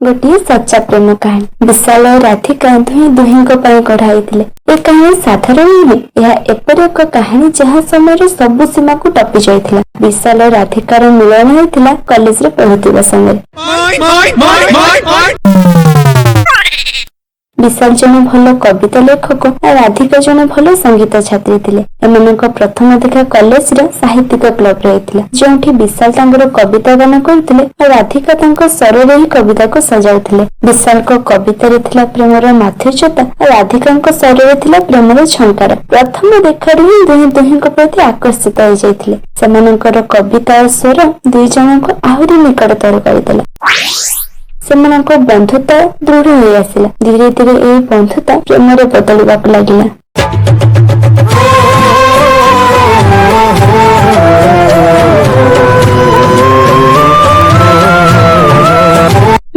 गोटे सच्चा प्रेम कहानी विशाल और राधिका दुहीं कढ़ाई ए कहानी साधारण नुहे। यह एपरि एक कहानी जहाँ समय सबु सीमा को टपी जाइथिला। विशाल और राधिकार मिलन होइथिला कॉलेज रे पढ़ुथिबा समय। विशाल जन भल कविता लेखक और राधिका जन भल संगीत छात्री थिले। एमानक प्रथम देखा कॉलेज रे साहित्यिक क्लब रे होइथिला, जोंठी विशाल तांकर कविता गान करथिले और राधिका तांको स्वररे ही कविता को सजाउथिले। विशाल को कविता रे थिला प्रेमर माधुर्यता और राधिका को स्वररे थिला प्रेमर झंकार। प्रथम देखारु ही दुहीं को प्रति आकर्षित हो जाइथिले। सेमानकर कविता और स्वर दुई जनक आहुरी निकटतर करदेला। सेमानक बंधुता दृढ़ हो आसिला। धीरे धीरे यही बंधुता प्रेम रे बदलिबाक लागिला।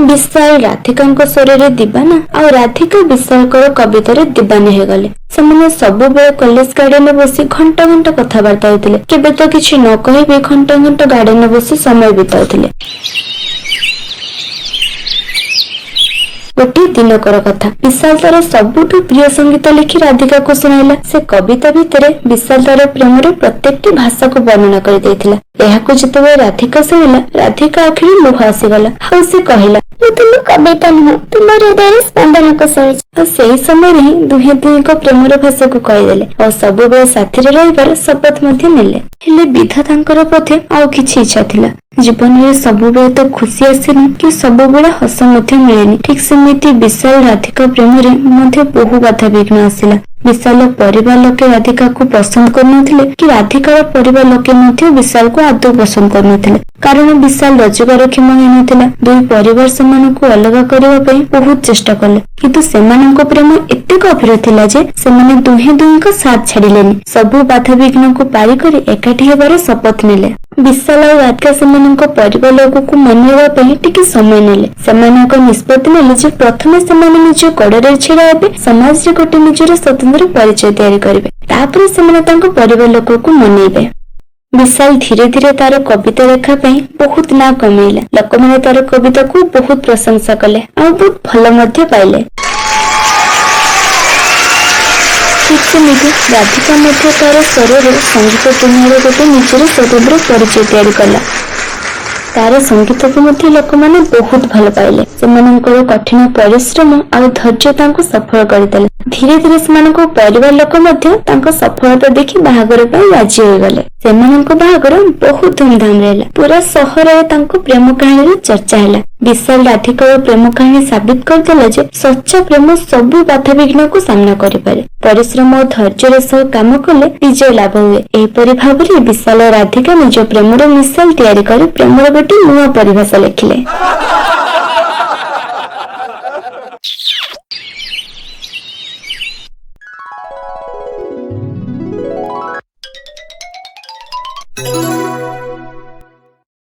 विशाल राधिका स्वर दीवाना और राधिका विशाल कविता दीवानी हो गले। सेमाने सब बेले कॉलेज गार्डन बसी घंटा घंटा कथबार्ता होते। केबे तो किछि न कहि घंटा घंटा गार्डन बसी समय बिताउथिले। गोटे दिनकर कथा, विशाल तार सबुठु प्रिय संगीत लिखि राधिका को सुनाइला। से कविता भितर विशाल तार प्रेम रे प्रत्येक भाषा को वर्णना कर देथिला। एहाको जेतेबे राधिका सुनिला, राधिका आखिर लुह आसीगला और से कहिला, तुम कविता नुह, तुम हृदय स्पंदन को सही। सेही समय ही दुहे दुहींको प्रेमर भाषा को कहिदेले और सब बेले साथी रे रहिबार शपथ मध्ये नेले। हेले विधातांकर पथे आउ किछि इच्छा थिला। जीवन में सब बेले तो खुशी आसेनी कि सब बेले हस मध्ये मिलेनी। ठीक सेमिति विशाल राधिका प्रेम रे मध्ये बहु बाधा विघ्न आसिला। विशाल परिवार लोके राधिका को पसंद करनथिले कि राधिकार परिवार लोके मध्ये विशाल को आदौ पसंद करनथिले, कारण विशाल रोजगार क्षम होइनथिला। दुई परिवार सेमानकु अलग करबा पई बहुत चेष्टा कले, किंतु सेमानक प्रेम एते गभीर थिला जे सेमाने दुहे दुहींको साथ छाडिलेनी। सबु बाधा विघ्न को पारी करी एकाठी हेबार शपथ नेले। विशाल और राधिका सेमानक परिवार लोकକୁ मनाइबा पई टिके समय नेले। सेमानक निष्पत्ति नेले जे प्रथमे सेमाने निज गोड़रे छिड़ा हेबे, समाज रे गोटे निजर स्वतंत्र परिचय तैयारी करिवे, तापर सेमाने तांको परिवार लोकକୁ मनाइबे। विशाल धीरे धीरे तार कविता लेखा पई बहुत ना कमेइला। लोकमाने तार कविता को बहुत प्रशंसा कले और बहुत भल मध्य पाइले। राधिका मध्य तार स्वर संगीत दुनिया गोटे निजर स्वतंत्र परिचय तैयारी कला। तार संगीत को मध्य लोक माने बहुत भल पाइले। सेमानकर कठिन परिश्रम और धैर्य तांको सफल करदेले। धीरे धीरे सेमानक परिवार लोक मध्य तांको सफलता देखि बाहागर पई राजी हो गले। सेमानक बाहागर बहुत धूमधाम रहला। पूरा शहर रे तांको प्रेम कहानी रे चर्चा हैला। विशाल राधिका प्रेम कहानी साबित करदेला जे सच्चा प्रेम सबु बाधा विघ्न को सामना करि पारे। परिश्रम और धैर्य सह काम कले विजय लाभ हुए। एपरि भाबरे विशाल और राधिका निज प्रेमर मिसाल तैयारी कर प्रेमर गोटे नुआ परिभाषा लिखिले।